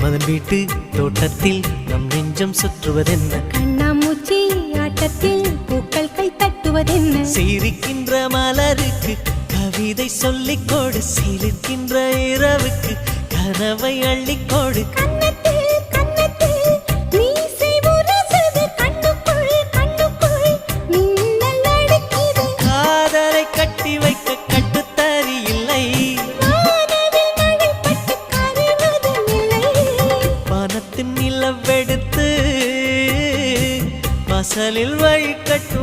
மன்மதன் வீட்டு தோட்டத்தில் நம் நெஞ்சம் சுற்றுவதென்ன கண்ணாமூச்சி ஆட்டத்தில் பூக்கள் கை தட்டுவதென்ன சிரிக்கின்ற மலருக்கு கவிதை சொல்லிக்கோடு சிலிர்க்கின்ற இரவுக்கு கனவை அள்ளிக்கோடு காதலை கட்டி வைக்க கட்டுத்தறி இல்லை வானத்தின் நிலவெடுத்து வாசலில் வழி கட்டு